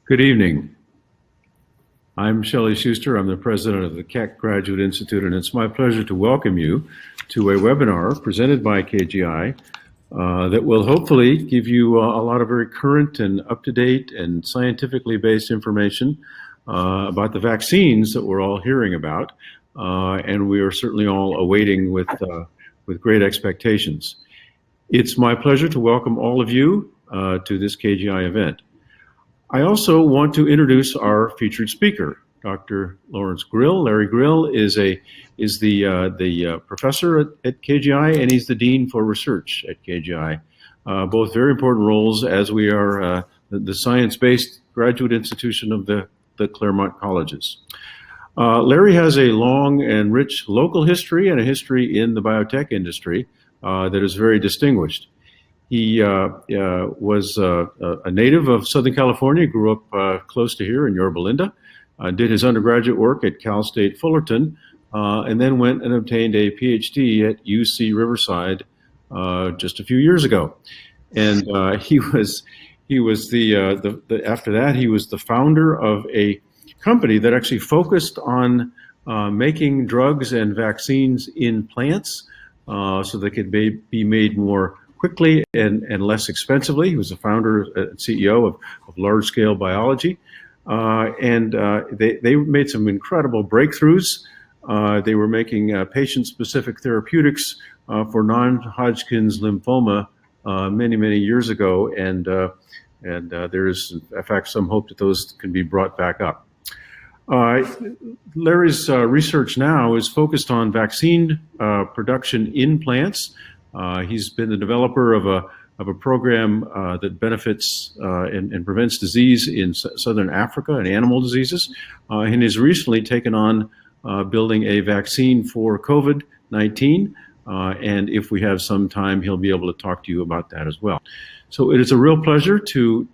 Good evening. I'm Shelley Schuster. I'm the president of the Keck Graduate Institute, and it's my pleasure to welcome you to a webinar presented by KGI that will hopefully give you a lot of very current and up-to-date and scientifically based information about the vaccines that we're all hearing about, and we are certainly all awaiting with great expectations. It's my pleasure to welcome all of you to this KGI event. I also want to introduce our featured speaker, Dr. Lawrence Grill. Larry Grill is the professor at KGI, and he's the dean for research at KGI. Both very important roles, as we are the science-based graduate institution of the Claremont colleges. Larry has a long and rich local history and a history in the biotech industry that is very distinguished. He was a native of Southern California, grew up close to here in Yorba Linda, did his undergraduate work at Cal State Fullerton, and then went and obtained a PhD at UC Riverside just a few years ago. And he was after that, he was the founder of a company that actually focused on making drugs and vaccines in plants so they could be made more quickly and less expensively. He was the founder and CEO of Large Scale Biology. And they made some incredible breakthroughs. They were making patient-specific therapeutics for non-Hodgkin's lymphoma many, many years ago. And there is, in fact, some hope that those can be brought back up. Larry's research now is focused on vaccine production in plants. He's been the developer of a program that benefits and prevents disease in Southern Africa and animal diseases, and has recently taken on building a vaccine for COVID-19. And if we have some time, he'll be able to talk to you about that as well. So it is a real pleasure to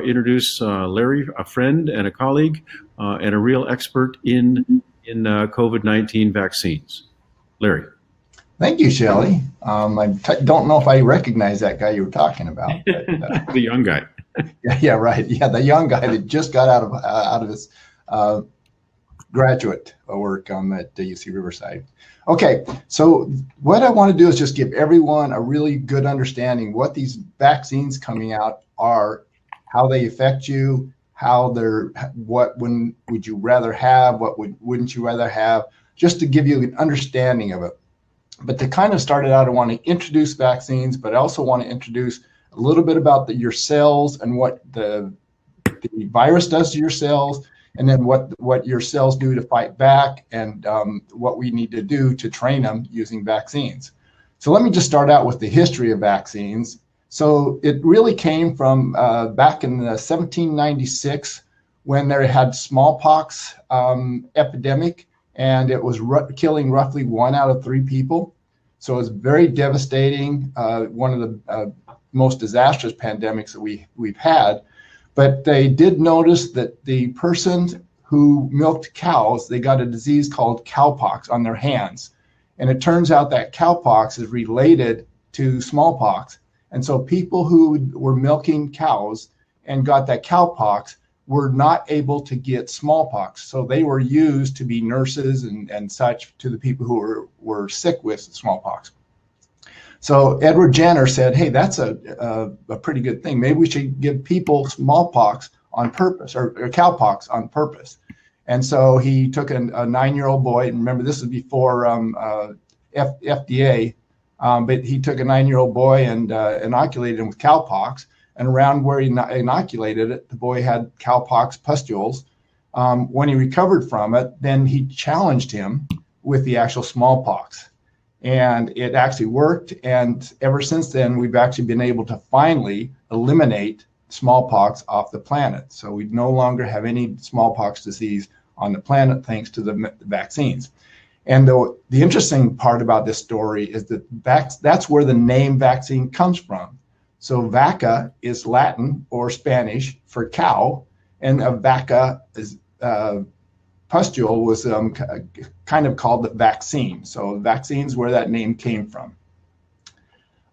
introduce Larry, a friend and a colleague, and a real expert in COVID-19 vaccines. Larry. Thank you, Shelley. I don't know if I recognize that guy you were talking about. But, the young guy. Yeah, right. Yeah, the young guy that just got out of his graduate work at UC Riverside. Okay, so what I want to do is just give everyone a really good understanding what these vaccines coming out are, how they affect you, when would you rather have, wouldn't you rather have, just to give you an understanding of it. But to kind of start it out, I want to introduce vaccines, but I also want to introduce a little bit about your cells and what the virus does to your cells, and then what your cells do to fight back, and what we need to do to train them using vaccines. So let me just start out with the history of vaccines. So it really came from back in 1796 when they had smallpox epidemic. And it was killing roughly 1 out of 3 people. So it was very devastating, one of the most disastrous pandemics that we've had. But they did notice that the persons who milked cows, they got a disease called cowpox on their hands. And it turns out that cowpox is related to smallpox. And so people who were milking cows and got that cowpox were not able to get smallpox. So they were used to be nurses and such to the people who were sick with smallpox. So Edward Jenner said, hey, that's a pretty good thing. Maybe we should give people smallpox on purpose, or cowpox on purpose. And so he took a 9-year-old boy, and remember this is before FDA, but he took a 9-year-old boy and inoculated him with cowpox. And around where he inoculated it, the boy had cowpox pustules. When he recovered from it, then he challenged him with the actual smallpox. And it actually worked. And ever since then, we've actually been able to finally eliminate smallpox off the planet. So we no longer have any smallpox disease on the planet thanks to the vaccines. And the interesting part about this story is that that's where the name vaccine comes from. So vacca is Latin or Spanish for cow, and a vacca is pustule was kind of called the vaccine. So vaccines where that name came from.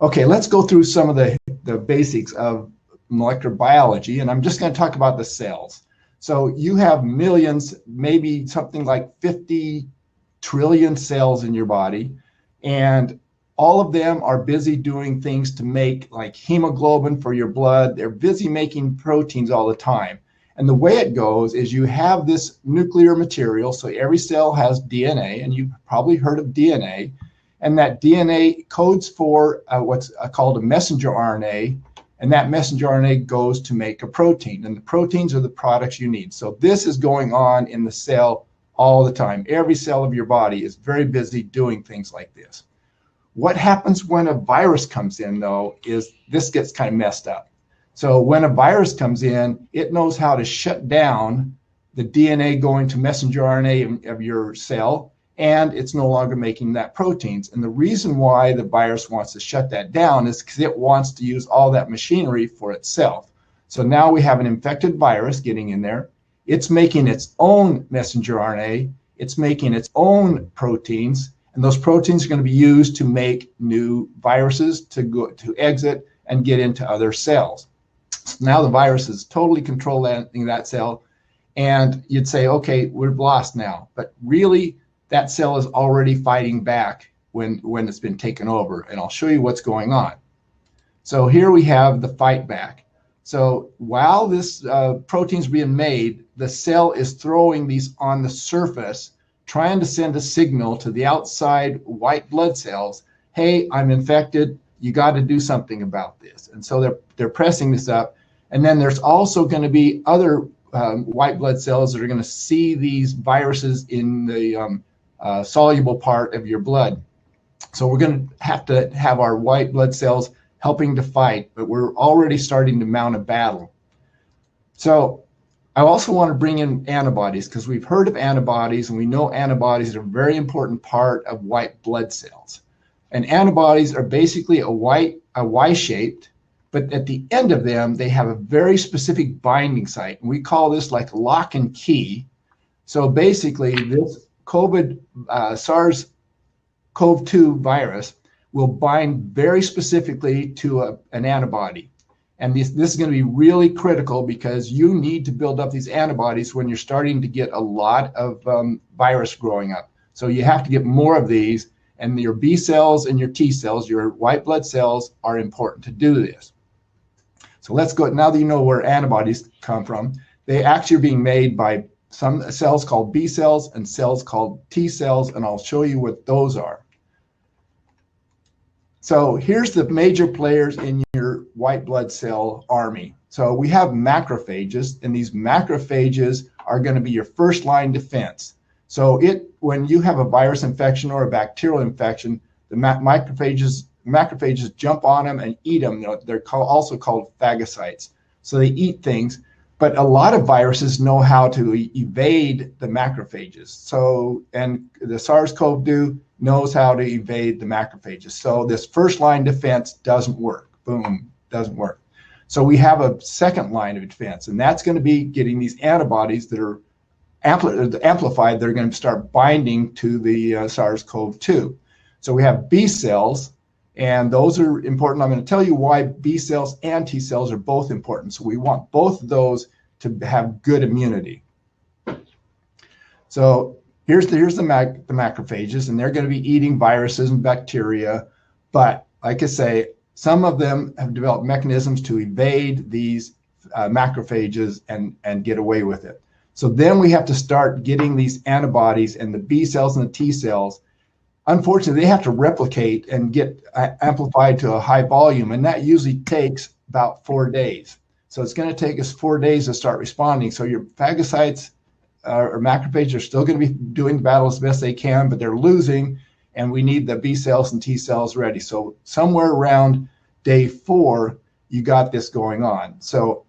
Okay, let's go through some of the basics of molecular biology, and I'm just going to talk about the cells. So you have millions, maybe something like 50 trillion cells in your body, and all of them are busy doing things to make like hemoglobin for your blood. They're busy making proteins all the time. And the way it goes is you have this nuclear material. So every cell has DNA, and you've probably heard of DNA. And that DNA codes for what's called a messenger RNA. And that messenger RNA goes to make a protein. And the proteins are the products you need. So this is going on in the cell all the time. Every cell of your body is very busy doing things like this. What happens when a virus comes in, though, is this gets kind of messed up. So when a virus comes in, it knows how to shut down the DNA going to messenger RNA of your cell, and it's no longer making that proteins. And the reason why the virus wants to shut that down is because it wants to use all that machinery for itself. So now we have an infected virus getting in there. It's making its own messenger RNA. It's making its own proteins. And those proteins are going to be used to make new viruses to exit and get into other cells. So now the virus is totally controlling that cell. And you'd say, okay, we're lost now. But really, that cell is already fighting back when it's been taken over. And I'll show you what's going on. So here we have the fight back. So while this protein's being made, the cell is throwing these on the surface, trying to send a signal to the outside white blood cells, hey, I'm infected, you got to do something about this. And so they're pressing this up. And then there's also going to be other white blood cells that are going to see these viruses in the soluble part of your blood. So we're going to have our white blood cells helping to fight, but we're already starting to mount a battle. So I also want to bring in antibodies, because we've heard of antibodies, and we know antibodies are a very important part of white blood cells. And antibodies are basically a Y-shaped, but at the end of them, they have a very specific binding site. And we call this like lock and key. So basically, this SARS-CoV-2 virus will bind very specifically to an antibody. And this is going to be really critical, because you need to build up these antibodies when you're starting to get a lot of virus growing up. So you have to get more of these, and your B cells and your T cells, your white blood cells, are important to do this. So let's go, now that you know where antibodies come from, they actually are being made by some cells called B cells and cells called T cells, and I'll show you what those are. So here's the major players in your white blood cell army. So we have macrophages, and these macrophages are going to be your first line defense. So when you have a virus infection or a bacterial infection, the macrophages jump on them and eat them. They're also called phagocytes. So they eat things, but a lot of viruses know how to evade the macrophages. So, and the SARS-CoV-2 knows how to evade the macrophages. So this first line defense doesn't work. Boom, doesn't work. So we have a second line of defense, and that's going to be getting these antibodies that are amplified. They're going to start binding to the SARS-CoV-2. So we have B cells, and those are important. I'm going to tell you why B cells and T cells are both important. So we want both of those to have good immunity. So here's the macrophages, and they're going to be eating viruses and bacteria. But like I say, some of them have developed mechanisms to evade these macrophages and get away with it. So then we have to start getting these antibodies, and the B cells and the T cells, unfortunately, they have to replicate and get amplified to a high volume, and that usually takes about 4 days. So it's going to take us 4 days to start responding. So your phagocytes or macrophages are still going to be doing the battle as best they can, but they're losing, and we need the B cells and T cells ready. So somewhere around day 4, you got this going on. So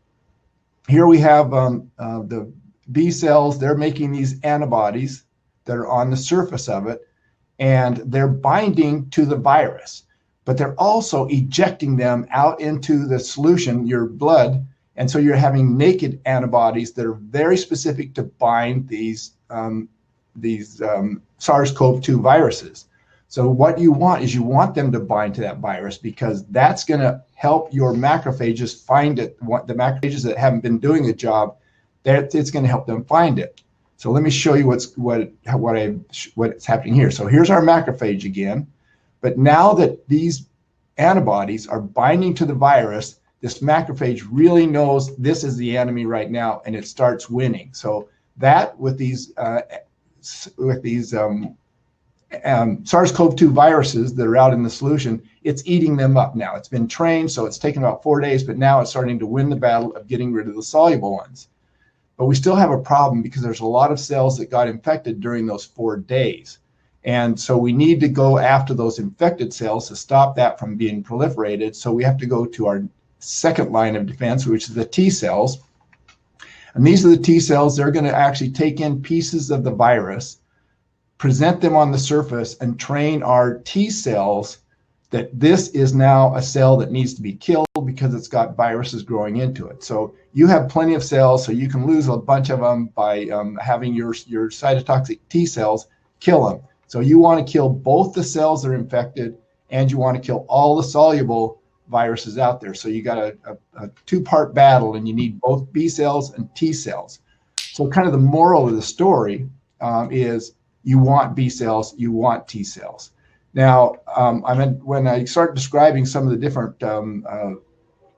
here we have the B cells. They're making these antibodies that are on the surface of it, and they're binding to the virus, but they're also ejecting them out into the solution, your blood. And so you're having naked antibodies that are very specific to bind these SARS-CoV-2 viruses. So what you want is you want them to bind to that virus, because that's going to help your macrophages find it. The macrophages that haven't been doing the job, it's going to help them find it. So let me show you what's happening here. So here's our macrophage again. But now that these antibodies are binding to the virus, this macrophage really knows this is the enemy right now, and it starts winning. So that with these SARS-CoV-2 viruses that are out in the solution, it's eating them up now. It's been trained, so it's taken about 4 days, but now it's starting to win the battle of getting rid of the soluble ones. But we still have a problem because there's a lot of cells that got infected during those 4 days. And so we need to go after those infected cells to stop that from being proliferated. So we have to go to our second line of defense, which is the T cells. And these are the T cells. They're going to actually take in pieces of the virus, present them on the surface, and train our T cells that this is now a cell that needs to be killed because it's got viruses growing into it. So you have plenty of cells, so you can lose a bunch of them by having your cytotoxic T cells kill them. So you want to kill both the cells that are infected, and you want to kill all the soluble viruses out there. So you got a two-part battle, and you need both B cells and T cells. So kind of the moral of the story is you want B cells, you want T cells. Now, when I start describing some of the different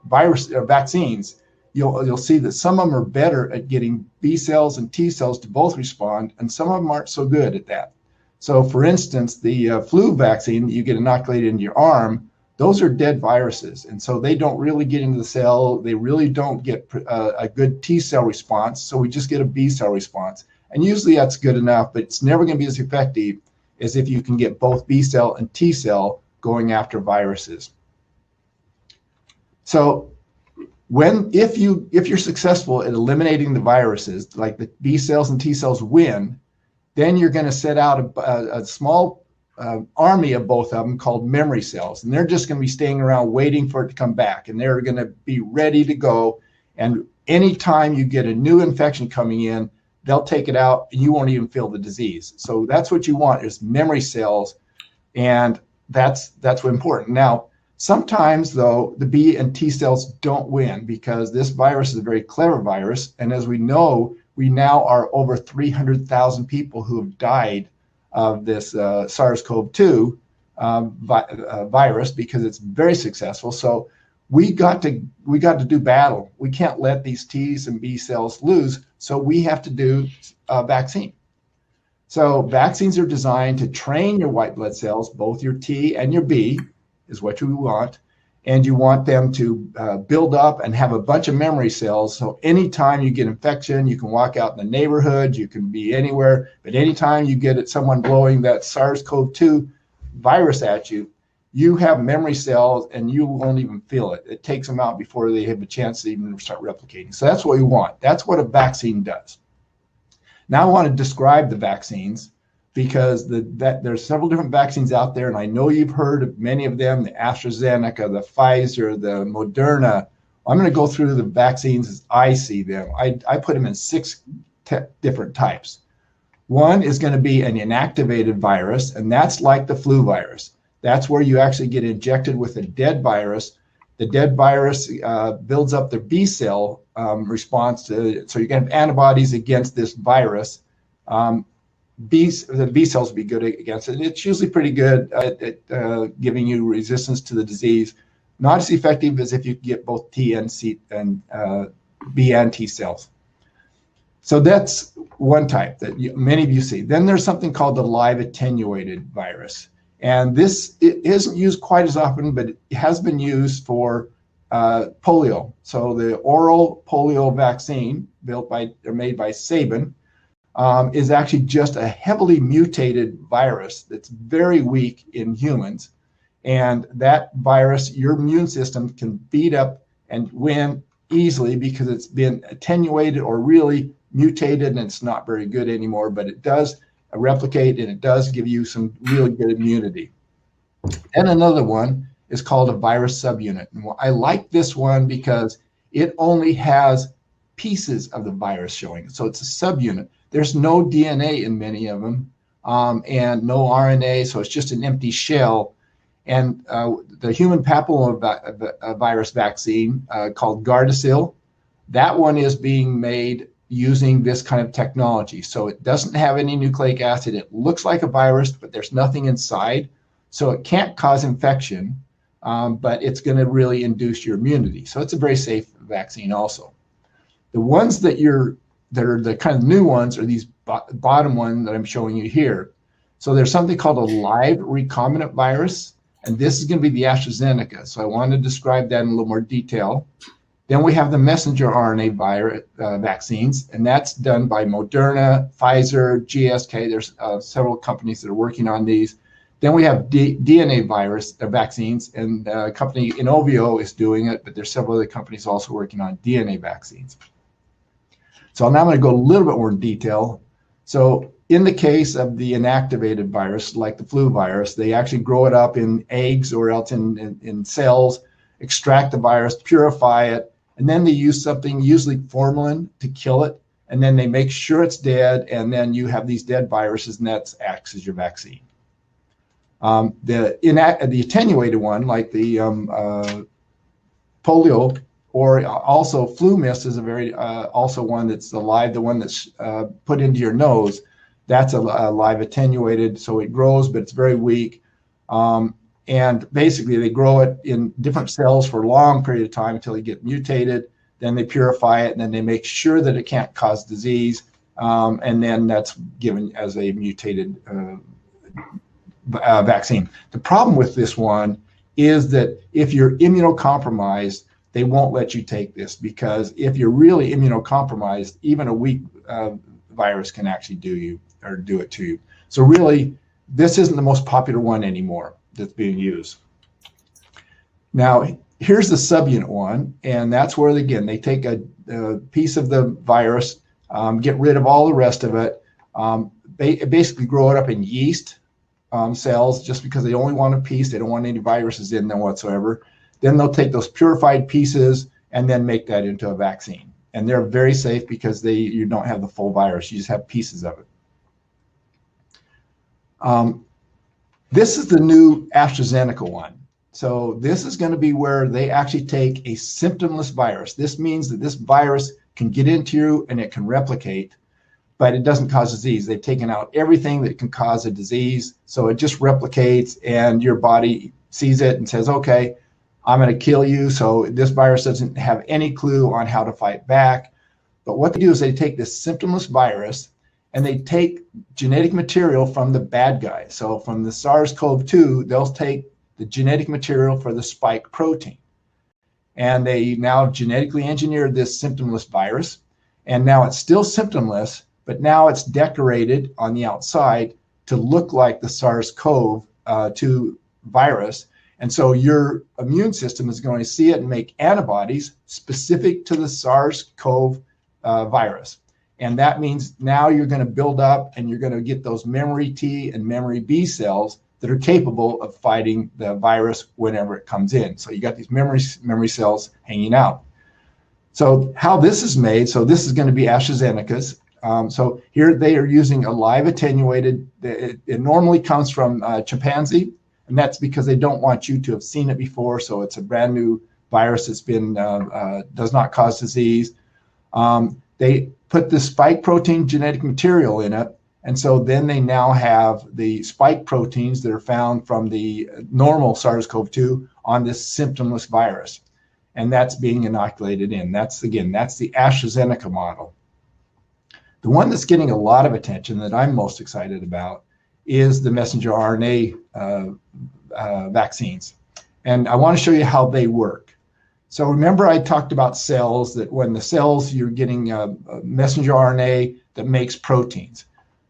vaccines, you'll see that some of them are better at getting B cells and T cells to both respond, and some of them aren't so good at that. So, for instance, the flu vaccine that you get inoculated into your arm, those are dead viruses, and so they don't really get into the cell. They really don't get a good T cell response, so we just get a B cell response. And usually that's good enough, but it's never going to be as effective as if you can get both B cell and T cell going after viruses. So if you're successful at eliminating the viruses, like the B cells and T cells win, then you're going to set out a small army of both of them called memory cells, and they're just going to be staying around waiting for it to come back, and they're going to be ready to go. And anytime you get a new infection coming in, they'll take it out and you won't even feel the disease. So that's what you want, is memory cells, and that's what's important. Now, sometimes though, the B and T cells don't win because this virus is a very clever virus, and as we know, we now are over 300,000 people who have died of this SARS-CoV-2 virus because it's very successful. So we got to do battle. We can't let these T's and B cells lose. So we have to do a vaccine. So vaccines are designed to train your white blood cells, both your T and your B is what you want. And you want them to build up and have a bunch of memory cells. So anytime you get infection, you can walk out in the neighborhood, you can be anywhere, but anytime you get someone blowing that SARS-CoV-2 virus at you, you have memory cells and you won't even feel it. It takes them out before they have a chance to even start replicating. So that's what we want. That's what a vaccine does. Now I want to describe the vaccines, because there's several different vaccines out there, and I know you've heard of many of them, the AstraZeneca, the Pfizer, the Moderna. I'm going to go through the vaccines as I see them. I put them in 6 different types. One is going to be an inactivated virus, and that's like the flu virus. That's where you actually get injected with a dead virus. The dead virus builds up the B cell response to, so you can have antibodies against this virus. The B cells will be good against it. It's usually pretty good at giving you resistance to the disease. Not as effective as if you get both T and C and B and T cells. So that's one type that many of you see. Then there's something called the live attenuated virus. And it isn't used quite as often, but it has been used for polio. So the oral polio vaccine made by Sabin is actually just a heavily mutated virus that's very weak in humans. And that virus, your immune system can beat up and win easily because it's been attenuated or really mutated, and it's not very good anymore, but it does replicate and it does give you some really good immunity. And another one is called a virus subunit. And I like this one because it only has pieces of the virus showing. So it's a subunit. There's no DNA in many of them, and no RNA, so it's just an empty shell. And the human papillomavirus vaccine called Gardasil, that one is being made using this kind of technology. So it doesn't have any nucleic acid. It looks like a virus, but there's nothing inside. So it can't cause infection, but it's going to really induce your immunity. So it's a very safe vaccine also. The ones that are the kind of new ones are these bottom one that I'm showing you here. So there's something called a live recombinant virus, and this is going to be the AstraZeneca. So I want to describe that in a little more detail. Then we have the messenger RNA virus vaccines, and that's done by Moderna, Pfizer, GSK. There's several companies that are working on these. Then we have DNA virus vaccines, and a company Inovio is doing it, but there's several other companies also working on DNA vaccines. So now I'm going to go a little bit more in detail. So in the case of the inactivated virus, like the flu virus, they actually grow it up in eggs or else in cells, extract the virus, purify it, and then they use something, usually formalin, to kill it. And then they make sure it's dead, and then you have these dead viruses, and that acts as your vaccine. The attenuated one, like the polio, or also flu mist, is a very also one that's alive, the one that's put into your nose. That's a live attenuated, so it grows, but it's very weak. And basically, they grow it in different cells for a long period of time until they get mutated. Then they purify it, and then they make sure that it can't cause disease. And then that's given as a mutated vaccine. The problem with this one is that if you're immunocompromised, they won't let you take this, because if you're really immunocompromised, even a weak virus can actually do it to you. So really, this isn't the most popular one anymore that's being used. Now, here's the subunit one, and that's where, again, they take a piece of the virus, get rid of all the rest of it, basically grow it up in yeast cells, just because they only want a piece. They don't want any viruses in them whatsoever. Then they'll take those purified pieces and then make that into a vaccine. And they're very safe because you don't have the full virus. You just have pieces of it. This is the new AstraZeneca one. So this is going to be where they actually take a symptomless virus. This means that this virus can get into you and it can replicate, but it doesn't cause disease. They've taken out everything that can cause a disease. So it just replicates, and your body sees it and says, okay, I'm going to kill you. So this virus doesn't have any clue on how to fight back. But what they do is they take this symptomless virus and they take genetic material from the bad guy. So from the SARS-CoV-2, they'll take the genetic material for the spike protein. And they now genetically engineered this symptomless virus. And now it's still symptomless, but now it's decorated on the outside to look like the SARS-CoV-2 virus. And so your immune system is going to see it and make antibodies specific to the SARS-CoV virus. And that means now you're going to build up and you're going to get those memory T and memory B cells that are capable of fighting the virus whenever it comes in. So you got these memory cells hanging out. So how this is made, so this is going to be AstraZeneca's. So here they are using a live attenuated. It normally comes from chimpanzee, and that's because they don't want you to have seen it before. So it's a brand new virus that's been does not cause disease. They put the spike protein genetic material in it, and so then they now have the spike proteins that are found from the normal SARS-CoV-2 on this symptomless virus, and that's being inoculated in. That's the AstraZeneca model. The one that's getting a lot of attention that I'm most excited about is the messenger RNA vaccines. And I want to show you how they work. So remember I talked about cells, that when the cells, you're getting a messenger RNA that makes proteins.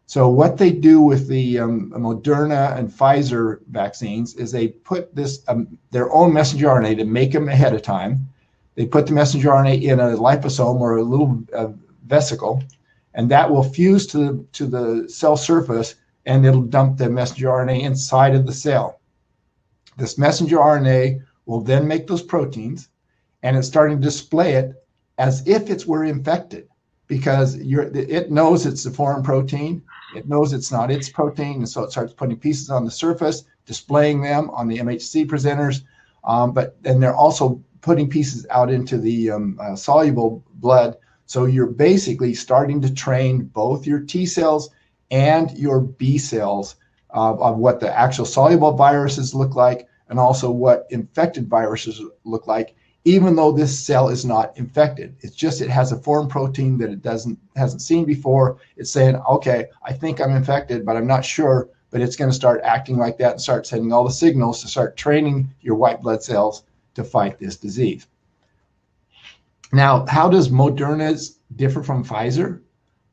So what they do with the Moderna and Pfizer vaccines is they put this their own messenger RNA to make them ahead of time. They put the messenger RNA in a liposome or a little vesicle, and that will fuse to the cell surface, and it'll dump the messenger RNA inside of the cell. This messenger RNA will then make those proteins, and it's starting to display it as if it's were infected, because it knows it's a foreign protein. It knows it's not its protein, and so it starts putting pieces on the surface, displaying them on the MHC presenters. But then they're also putting pieces out into the soluble blood. So you're basically starting to train both your T cells and your B cells of what the actual soluble viruses look like, and also what infected viruses look like, even though this cell is not infected. It's just it has a foreign protein that it hasn't seen before. It's saying, okay, I think I'm infected, but I'm not sure. But it's going to start acting like that and start sending all the signals to start training your white blood cells to fight this disease. Now, how does Moderna's differ from Pfizer?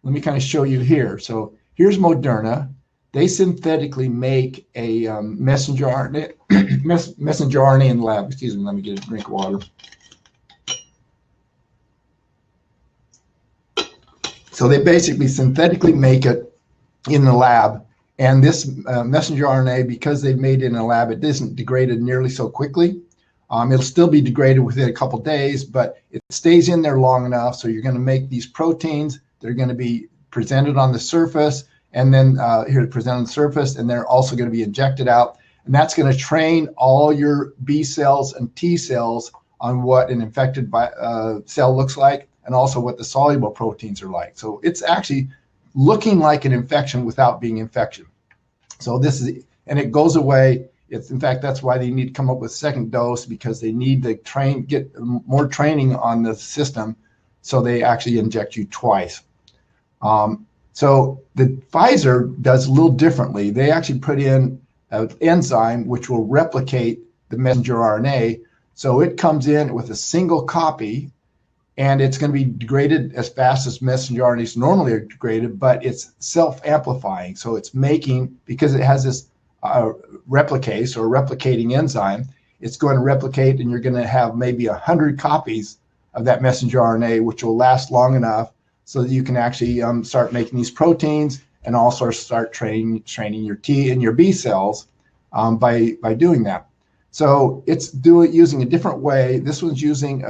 Let me kind of show you here. So here's Moderna. They synthetically make a messenger RNA, messenger RNA in the lab. Excuse me, let me get a drink of water. So they basically synthetically make it in the lab. And this messenger RNA, because they've made it in a lab, it isn't degraded nearly so quickly. It'll still be degraded within a couple days, but it stays in there long enough. So you're going to make these proteins. They're going to be presented on the surface, and then here to present on the surface, and they're also going to be injected out. And that's going to train all your B cells and T cells on what an infected cell looks like, and also what the soluble proteins are like. So it's actually looking like an infection without being infection. So this is, and it goes away. It's, in fact, that's why they need to come up with second dose, because they need to get more training on the system, so they actually inject you twice. So the Pfizer does a little differently. They actually put in an enzyme which will replicate the messenger RNA. So it comes in with a single copy, and it's going to be degraded as fast as messenger RNAs normally are degraded, but it's self-amplifying. So it's making, because it has this replicase or replicating enzyme, it's going to replicate, and you're going to have maybe 100 copies of that messenger RNA, which will last long enough so that you can actually start making these proteins, and also start training your T and your B cells by doing that. So it's using a different way. This one's using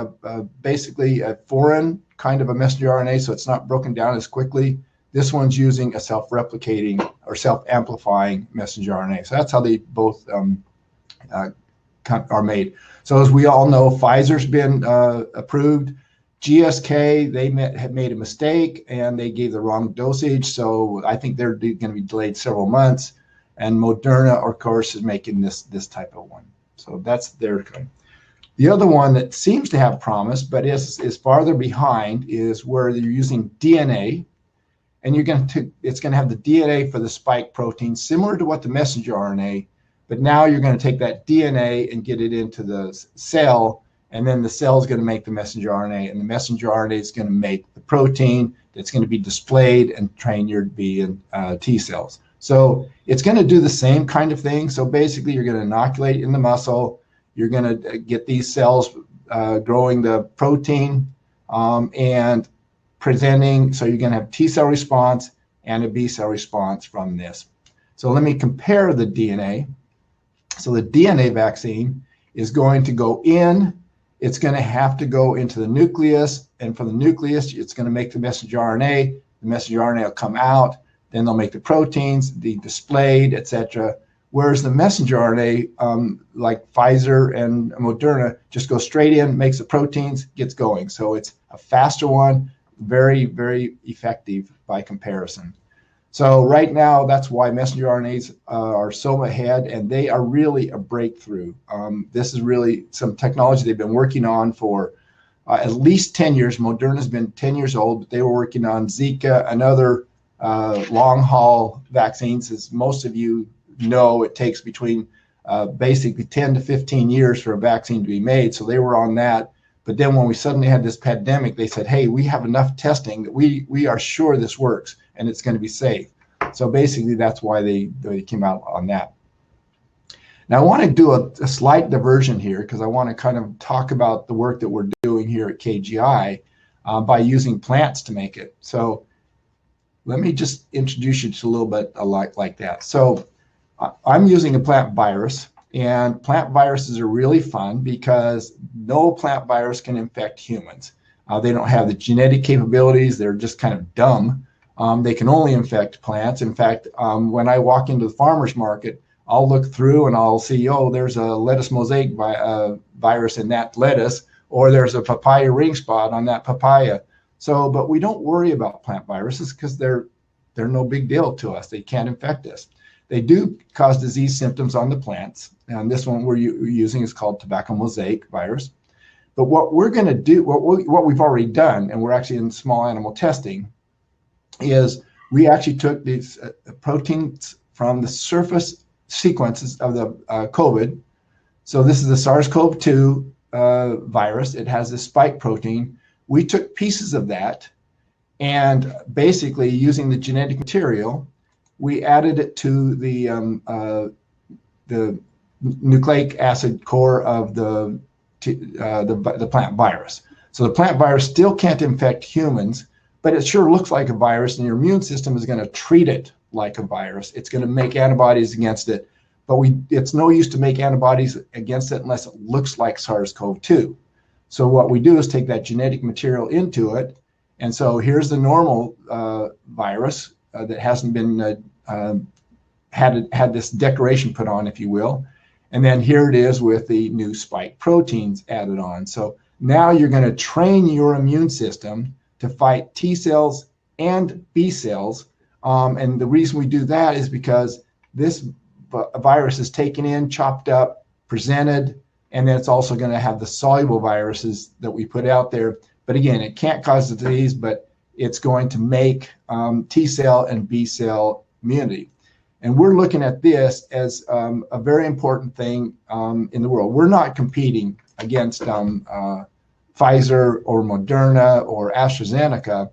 basically a foreign kind of a messenger RNA, so it's not broken down as quickly. This one's using a self-replicating or self-amplifying messenger RNA. So that's how they both are made. So as we all know, Pfizer's been approved. GSK, they have made a mistake, and they gave the wrong dosage. So I think they're going to be delayed several months. And Moderna, of course, is making this type of one. So that's their kind. The other one that seems to have promise, but is farther behind, is where they're using DNA. And it's going to have the DNA for the spike protein, similar to what the messenger RNA, but now you're going to take that DNA and get it into the cell, and then the cell is going to make the messenger RNA, and the messenger RNA is going to make the protein that's going to be displayed and train your B and T cells. So it's going to do the same kind of thing. So basically, you're going to inoculate in the muscle. You're going to get these cells growing the protein and presenting. So you're going to have T cell response and a B cell response from this. So let me compare the DNA. So the DNA vaccine is going to go in. It's going to have to go into the nucleus, and from the nucleus, it's going to make the messenger RNA. The messenger RNA will come out. Then they'll make the proteins, be displayed, etc. Whereas the messenger RNA, like Pfizer and Moderna, just goes straight in, makes the proteins, gets going. So it's a faster one, very, very effective by comparison. So right now, that's why messenger RNAs are so ahead, and they are really a breakthrough. This is really some technology they've been working on for at least 10 years. Moderna's been 10 years old, but they were working on Zika and other long haul vaccines. As most of you know, it takes between basically 10 to 15 years for a vaccine to be made. So they were on that. But then when we suddenly had this pandemic, they said, hey, we have enough testing that we are sure this works and it's going to be safe. So basically, that's why they came out on that. Now, I want to do a slight diversion here, because I want to kind of talk about the work that we're doing here at KGI by using plants to make it. So let me just introduce you to a little bit like that. So I'm using a plant virus, and plant viruses are really fun because no plant virus can infect humans. They don't have the genetic capabilities. They're just kind of dumb. They can only infect plants. In fact, when I walk into the farmer's market, I'll look through and I'll see, oh, there's a lettuce mosaic virus in that lettuce, or there's a papaya ring spot on that papaya. So, but we don't worry about plant viruses because they're no big deal to us. They can't infect us. They do cause disease symptoms on the plants. And this one we're using is called tobacco mosaic virus. But what we're going to do, what we've already done, and we're actually in small animal testing, is we actually took these proteins from the surface sequences of the COVID. So this is the SARS-CoV-2 virus. It has this spike protein. We took pieces of that, and basically using the genetic material, we added it to the nucleic acid core of the plant virus. So the plant virus still can't infect humans, but it sure looks like a virus, and your immune system is going to treat it like a virus. It's going to make antibodies against it, but it's no use to make antibodies against it unless it looks like SARS-CoV-2. So what we do is take that genetic material into it, and so here's the normal virus that hasn't been had this decoration put on, if you will. And then here it is with the new spike proteins added on. So now you're going to train your immune system to fight T cells and B cells. And the reason we do that is because this virus is taken in, chopped up, presented, and then it's also going to have the soluble viruses that we put out there. But again, it can't cause the disease, but it's going to make T cell and B cell immunity. And we're looking at this as a very important thing in the world. We're not competing against Pfizer or Moderna or AstraZeneca,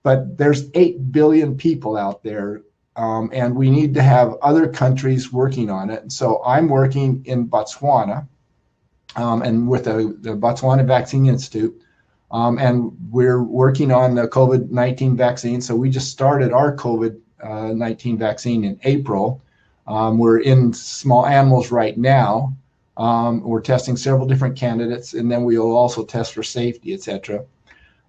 but there's 8 billion people out there, and we need to have other countries working on it. And so I'm working in Botswana and with the Botswana Vaccine Institute, and we're working on the COVID-19 vaccine. So we just started our COVID-19 vaccine in April. We're in small animals right now. We're testing several different candidates, and then we'll also test for safety, etc.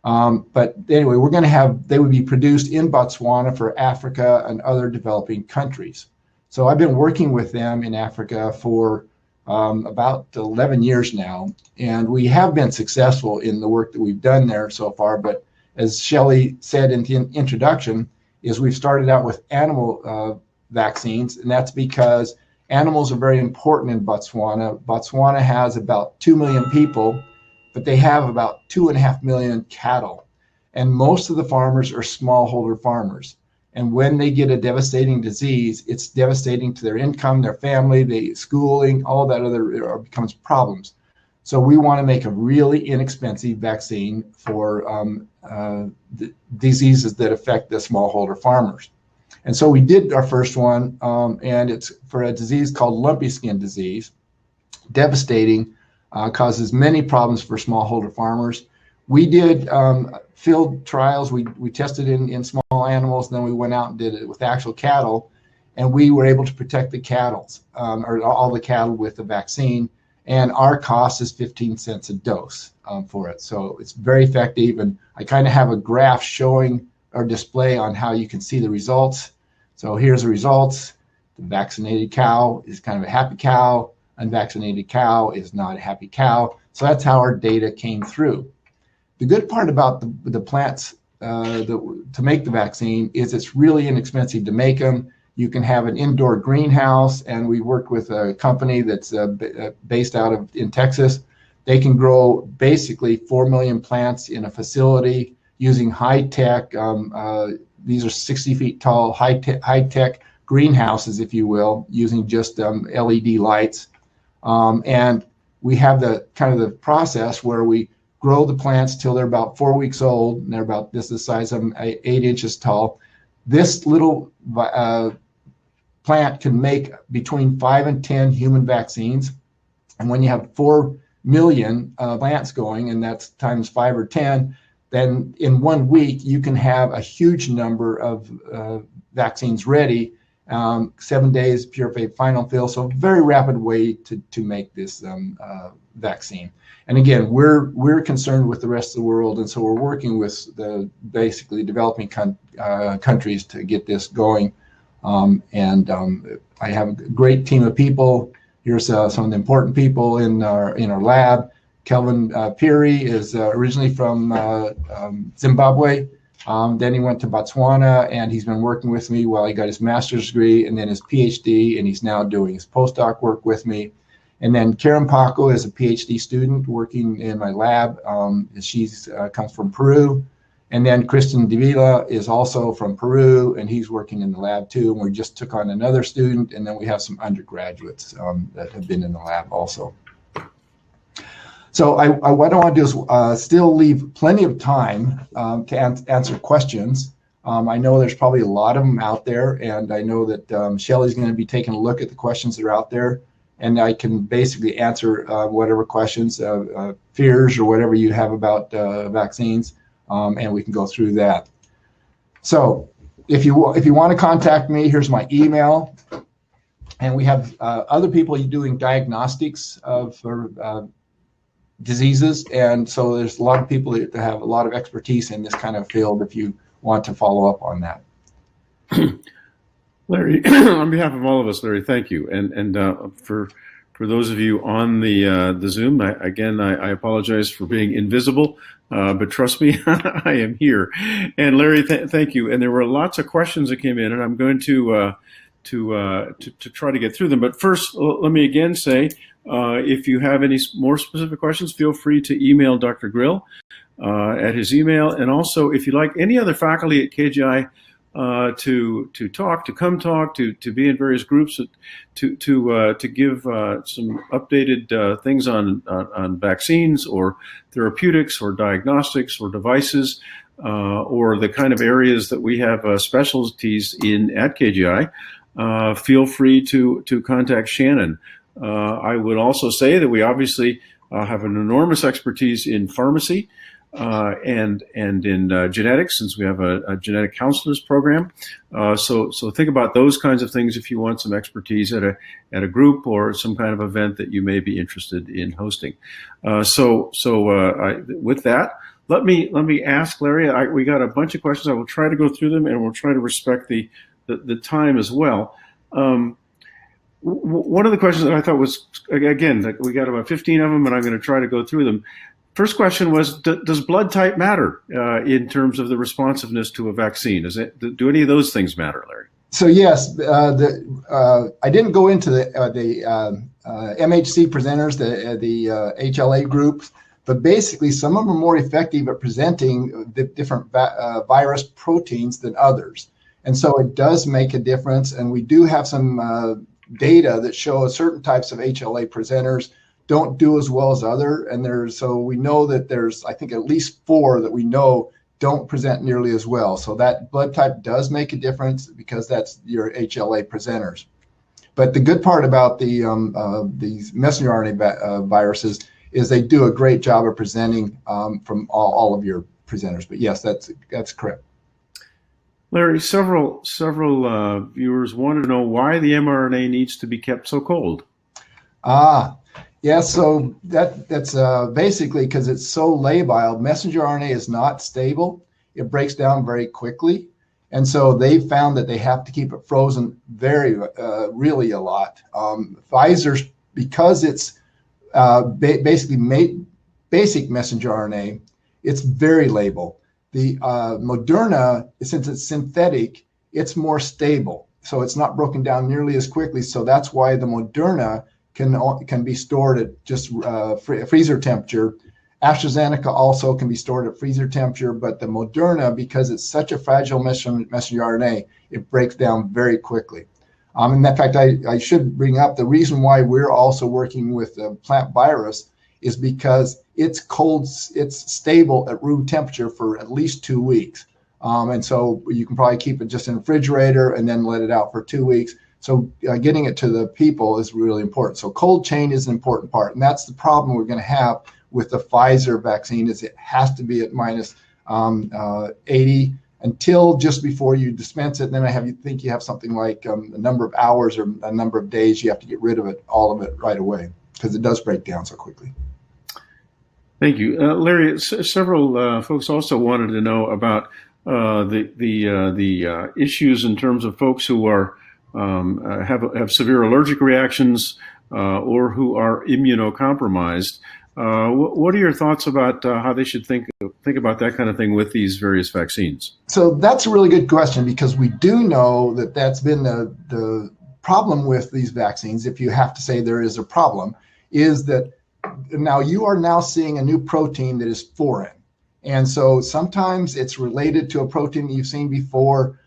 But anyway, we're going to have, they would be produced in Botswana for Africa and other developing countries. So I've been working with them in Africa for about 11 years now, and we have been successful in the work that we've done there so far. But as Shelley said in the introduction, is we've started out with animal vaccines, and that's because animals are very important in Botswana. Botswana has about 2 million people, but they have about 2.5 million cattle. And most of the farmers are smallholder farmers. And when they get a devastating disease, it's devastating to their income, their family, the schooling, all that other becomes problems. So we want to make a really inexpensive vaccine for the diseases that affect the smallholder farmers. And so we did our first one, and it's for a disease called lumpy skin disease. Devastating, causes many problems for smallholder farmers. We did field trials. We tested in small animals, and then we went out and did it with actual cattle, and we were able to protect the cattle, or all the cattle with the vaccine. And our cost is 15 cents a dose for it. So it's very effective. And I kind of have a graph showing or display on how you can see the results. So here's the results. The vaccinated cow is kind of a happy cow. Unvaccinated cow is not a happy cow. So that's how our data came through. The good part about the plants to make the vaccine is it's really inexpensive to make them. You can have an indoor greenhouse, and we worked with a company that's based out in Texas. They can grow basically 4 million plants in a facility using high-tech, these are 60 feet tall, high-tech greenhouses, if you will, using just LED lights. And we have the kind of the process where we grow the plants till they're about 4 weeks old, and they're about this the size of 8 inches tall. This little plant can make between 5 and 10 human vaccines. And when you have 4 million plants going, and that's times 5 or 10, then in 1 week you can have a huge number of vaccines ready. 7 days purified final fill. So very rapid way to make this vaccine. And again, we're concerned with the rest of the world, and so we're working with the basically developing countries to get this going. I have a great team of people. Here's some of the important people in our lab. Kelvin Peary is originally from Zimbabwe. Then he went to Botswana, and he's been working with me while he got his master's degree and then his PhD, and he's now doing his postdoc work with me. And then Karen Paco is a PhD student working in my lab. She's comes from Peru. And then Kristen Davila is also from Peru, and he's working in the lab too. And we just took on another student, and then we have some undergraduates that have been in the lab also. So what I want to do is still leave plenty of time to answer questions. I know there's probably a lot of them out there, and I know that Shelley's going to be taking a look at the questions that are out there, and I can basically answer whatever questions, fears or whatever you have about vaccines, and we can go through that. So if you want to contact me, here's my email, and we have other people doing diagnostics for diseases, and so there's a lot of people that have a lot of expertise in this kind of field if you want to follow up on that. Larry, on behalf of all of us, Larry, thank you. And for those of you on the Zoom, I apologize for being invisible, but trust me, I am here. And Larry, thank you. And there were lots of questions that came in, and I'm going to try to get through them. But first, let me again say, if you have any more specific questions, feel free to email Dr. Grill at his email. And also, if you'd like any other faculty at KGI to talk, to come talk, to be in various groups, to give some updated things on vaccines or therapeutics or diagnostics or devices, or the kind of areas that we have specialties in at KGI, feel free to contact Shannon. I would also say that we obviously have an enormous expertise in pharmacy and in genetics, since we have a genetic counselors program. So think about those kinds of things if you want some expertise at a group or some kind of event that you may be interested in hosting. With that, let me ask Larry. We got a bunch of questions. I will try to go through them, and we'll try to respect the time as well. One of the questions that I thought was, again, we got about 15 of them, and I'm going to try to go through them. First question was, does blood type matter in terms of the responsiveness to a vaccine? Do any of those things matter, Larry? So yes, I didn't go into the MHC presenters, the HLA groups, but basically some of them are more effective at presenting the different virus proteins than others. And so it does make a difference, and we do have some data that shows certain types of HLA presenters don't do as well as other, and so we know that there's, I think, at least 4 that we know don't present nearly as well. So that blood type does make a difference because that's your HLA presenters. But the good part about these messenger RNA viruses is they do a great job of presenting from all of your presenters. But yes, that's correct. Larry, several viewers wanted to know why the mRNA needs to be kept so cold. Yeah, so that's basically because it's so labile. Messenger RNA is not stable. It breaks down very quickly. And so they found that they have to keep it frozen really a lot. Pfizer's, because it's basically basic messenger RNA, it's very labile. The Moderna, since it's synthetic, it's more stable. So it's not broken down nearly as quickly. So that's why the Moderna can be stored at just freezer temperature. AstraZeneca also can be stored at freezer temperature, but the Moderna, because it's such a fragile messenger RNA, it breaks down very quickly. And in fact, I should bring up the reason why we're also working with the plant virus is because it's cold, it's stable at room temperature for at least 2 weeks. And so you can probably keep it just in a refrigerator and then let it out for 2 weeks. So getting it to the people is really important. So cold chain is an important part. And that's the problem we're going to have with the Pfizer vaccine is it has to be at minus 80. until just before you dispense it. And then you think you have something like a number of hours or a number of days. You have to get rid of it, all of it, right away, because it does break down so quickly. Thank you, Larry. Several folks also wanted to know about the issues in terms of folks who are have severe allergic reactions or who are immunocompromised. What are your thoughts about how they should think about that kind of thing with these various vaccines? So that's a really good question, because we do know that that's been the problem with these vaccines. If you have to say there is a problem, is that now you are now seeing a new protein that is foreign. And so sometimes it's related to a protein that you've seen before,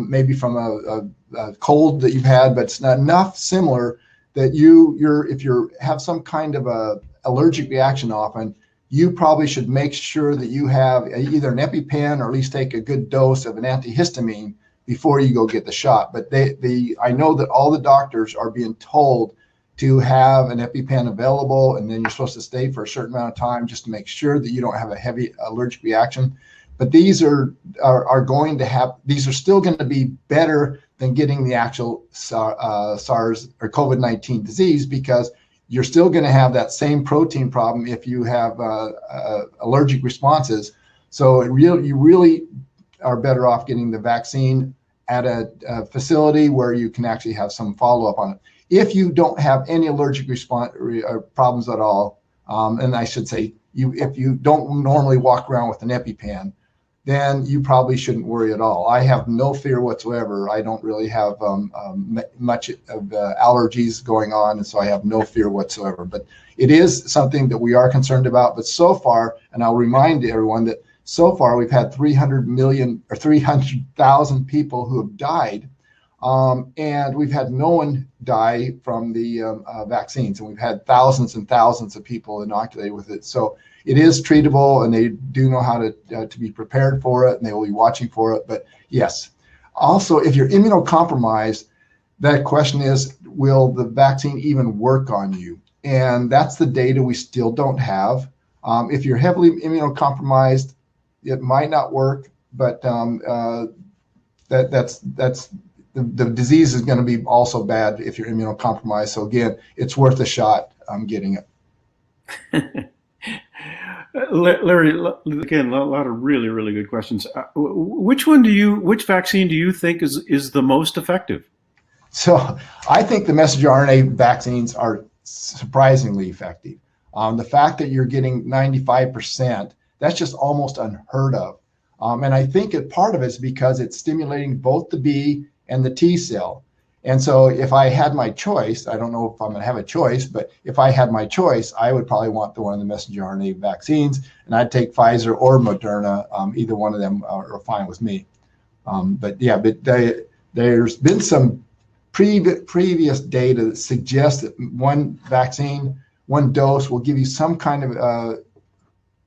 maybe from a cold that you've had, but it's not enough similar that if you have some kind of a allergic reaction often, you probably should make sure that you have either an EpiPen or at least take a good dose of an antihistamine before you go get the shot. But I know that all the doctors are being told to have an EpiPen available, and then you're supposed to stay for a certain amount of time just to make sure that you don't have a heavy allergic reaction. But these are still going to be better than getting the actual SARS or COVID-19 disease, because you're still going to have that same protein problem if you have allergic responses. So you really are better off getting the vaccine at a facility where you can actually have some follow-up on it. If you don't have any allergic response problems at all, and I should say, if you don't normally walk around with an EpiPen, then you probably shouldn't worry at all. I have no fear whatsoever. I don't really have much of allergies going on, and so I have no fear whatsoever. But it is something that we are concerned about. But so far, and I'll remind everyone that so far we've had 300,000 people who have died, and we've had no one die from the vaccines, and we've had thousands and thousands of people inoculated with it. So it is treatable, and they do know how to be prepared for it, and they will be watching for it. But yes, also, if you're immunocompromised, that question is, will the vaccine even work on you? And that's the data we still don't have. If you're heavily immunocompromised, it might not work, but that's the disease is going to be also bad if you're immunocompromised. So again, it's worth a shot getting it. Larry, again, a lot of really, really good questions. Which vaccine do you think is the most effective? So I think the messenger RNA vaccines are surprisingly effective. The fact that you're getting 95%, that's just almost unheard of. And I think part of it is because it's stimulating both the B and the T cell. And so if I had my choice, I don't know if I'm going to have a choice, but if I had my choice, I would probably want the one of the messenger RNA vaccines, and I'd take Pfizer or Moderna. Either one of them are fine with me. But there's been some previous data that suggests that one vaccine, one dose will give you some kind of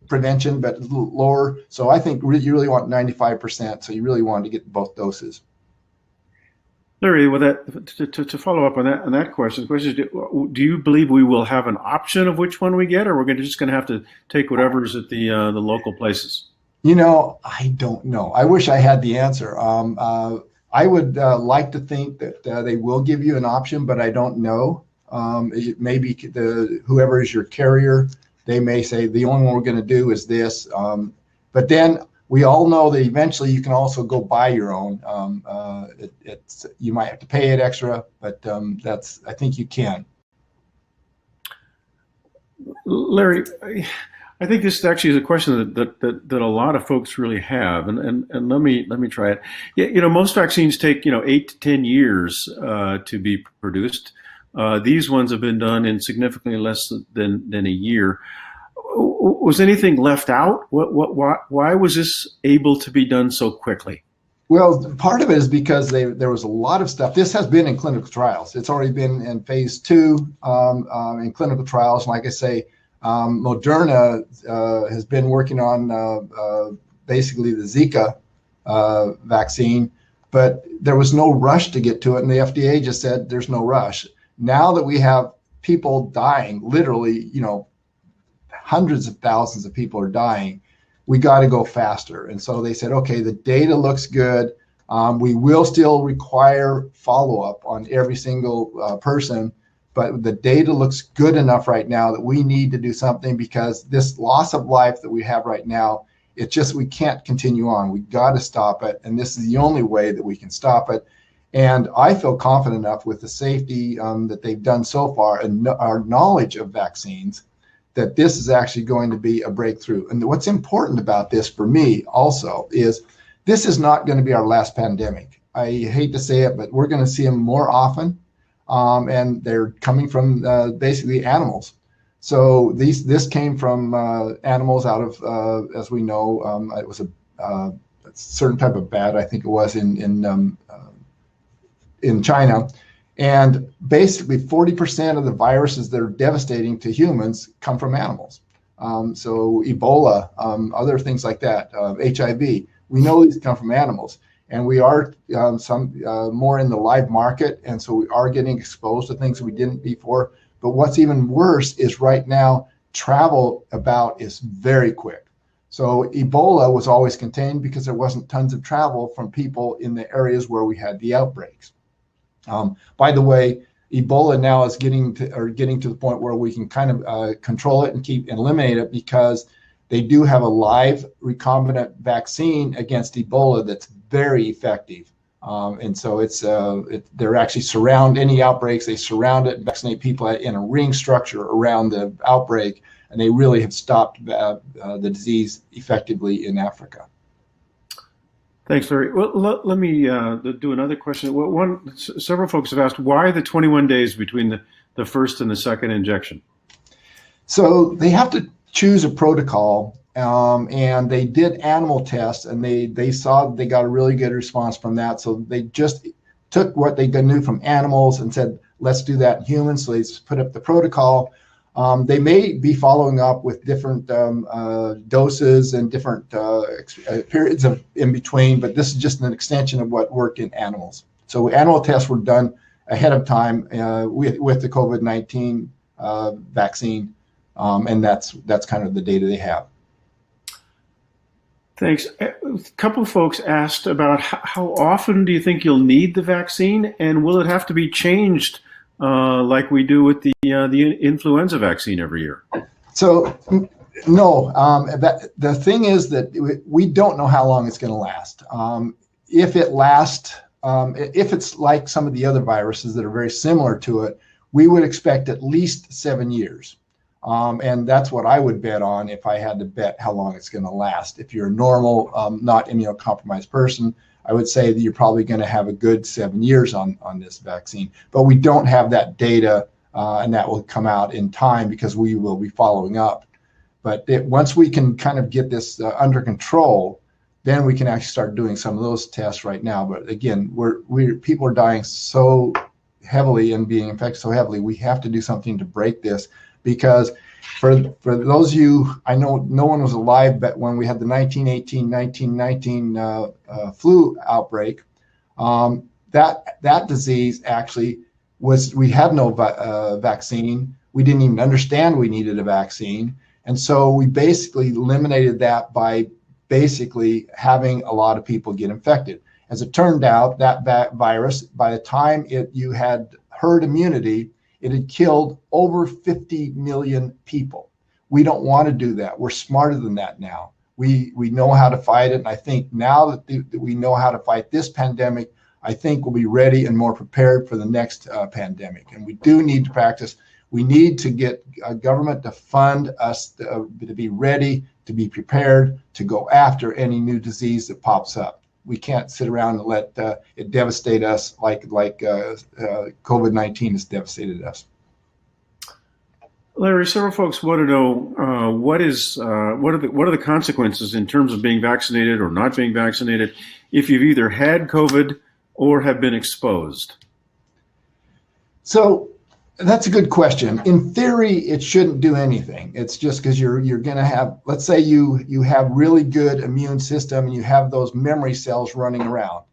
prevention, but a little lower. So I think you really want 95%. So you really want to get both doses. Larry, with that, to follow up on that question, the question is, do you believe we will have an option of which one we get, or we're just going to have to take whatever's at the local places? I don't know. I wish I had the answer. I would like to think that they will give you an option, but I don't know. Maybe whoever is your carrier, they may say the only one we're going to do is this. But then we all know that eventually you can also go buy your own. You might have to pay it extra, but I think you can. Larry, I think this actually is a question that a lot of folks really have, and let me try it. Yeah, most vaccines take 8 to 10 years to be produced. These ones have been done in significantly less than a year. Was anything left out? Why was this able to be done so quickly? Well, part of it is because there was a lot of stuff. This has been in clinical trials. It's already been in phase 2 in clinical trials. Like I say, Moderna has been working on basically the Zika vaccine, but there was no rush to get to it, and the FDA just said there's no rush. Now that we have people dying, literally, hundreds of thousands of people are dying, we got to go faster. And so they said, okay, the data looks good. We will still require follow-up on every single person, but the data looks good enough right now that we need to do something, because this loss of life that we have right now, it's just, we can't continue on. We got to stop it. And this is the only way that we can stop it. And I feel confident enough with the safety that they've done so far and our knowledge of vaccines that this is actually going to be a breakthrough. And what's important about this for me also is this is not going to be our last pandemic. I hate to say it, but we're going to see them more often. And they're coming from basically animals. So this came from animals out of, as we know, it was a certain type of bat, I think it was in China. And basically 40% of the viruses that are devastating to humans come from animals. So Ebola, other things like that, HIV, we know these come from animals. And we are more in the live market. And so we are getting exposed to things we didn't before. But what's even worse is right now, travel about is very quick. So Ebola was always contained because there wasn't tons of travel from people in the areas where we had the outbreaks. By the way, Ebola now is getting to the point where we can kind of control it and eliminate it, because they do have a live recombinant vaccine against Ebola that's very effective. And so they're actually surround any outbreaks. They surround it and vaccinate people in a ring structure around the outbreak, and they really have stopped the disease effectively in Africa. Thanks, Larry. Well, let me do another question. Several folks have asked, why the 21 days between the first and the second injection? So they have to choose a protocol, and they did animal tests, and they saw they got a really good response from that. So they just took what they knew from animals and said, let's do that in humans. So they put up the protocol. They may be following up with different doses and different periods in between, but this is just an extension of what worked in animals. So animal tests were done ahead of time with the COVID-19 vaccine, and that's kind of the data they have. Thanks. A couple of folks asked about how often do you think you'll need the vaccine, and will it have to be changed like we do with the influenza vaccine every year? So no, the thing is that we don't know how long it's going to last. If it's like some of the other viruses that are very similar to it, we would expect at least 7 years. And that's what I would bet on if I had to bet how long it's going to last. If you're a normal, not immunocompromised person, I would say that you're probably going to have a good 7 years on this vaccine. But we don't have that data, and that will come out in time because we will be following up. But once we can kind of get this under control, then we can actually start doing some of those tests right now. But again, people are dying so heavily and being infected so heavily, we have to do something to break this. Because for those of you, I know no one was alive, but when we had the 1919 flu outbreak, that disease actually was, we had no vaccine. We didn't even understand we needed a vaccine. And so we basically eliminated that by basically having a lot of people get infected. As it turned out, that virus, by the time you had herd immunity, it had killed over 50 million people. We don't want to do that. We're smarter than that now. We know how to fight it. And I think now that we know how to fight this pandemic, I think we'll be ready and more prepared for the next pandemic. And we do need to practice. We need to get government to fund us to be ready, to be prepared, to go after any new disease that pops up. We can't sit around and let it devastate us like COVID-19 has devastated us. Larry, several folks want to know what are the consequences in terms of being vaccinated or not being vaccinated if you've either had COVID or have been exposed? So that's a good question. In theory, it shouldn't do anything. It's just because you're going to have, let's say you have really good immune system and you have those memory cells running around.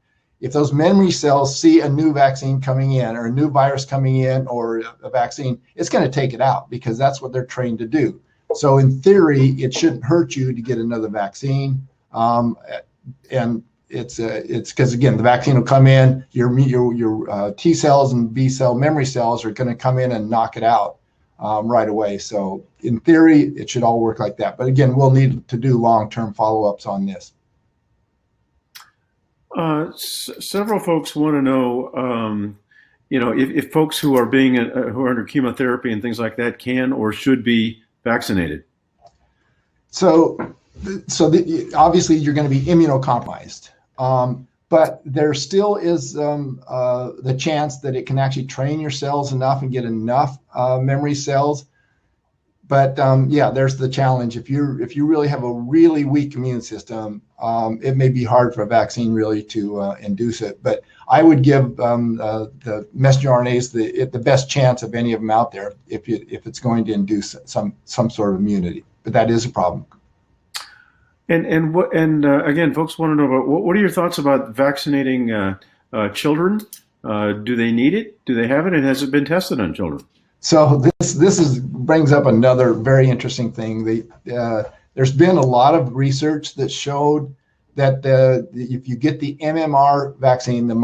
If those memory cells see a new vaccine coming in or a new virus coming in or a vaccine, it's going to take it out because that's what they're trained to do. So in theory, it shouldn't hurt you to get another vaccine. And it's because, again, the vaccine will come in, your T cells and B cell memory cells are going to come in and knock it out right away. So in theory, it should all work like that. But again, we'll need to do long-term follow-ups on this. Several folks want to know, if folks who are who are under chemotherapy and things like that can or should be vaccinated. So obviously you're going to be immunocompromised, but there still is the chance that it can actually train your cells enough and get enough memory cells. But yeah, there's the challenge. If you really have a really weak immune system, it may be hard for a vaccine really to induce it. But I would give the messenger RNAs the best chance of any of them out there if it's going to induce some sort of immunity. But that is a problem. And again, folks want to know about what are your thoughts about vaccinating children? Do they need it? Do they have it? And has it been tested on children? So this brings up another very interesting thing. There's been a lot of research that showed that if you get the MMR vaccine, the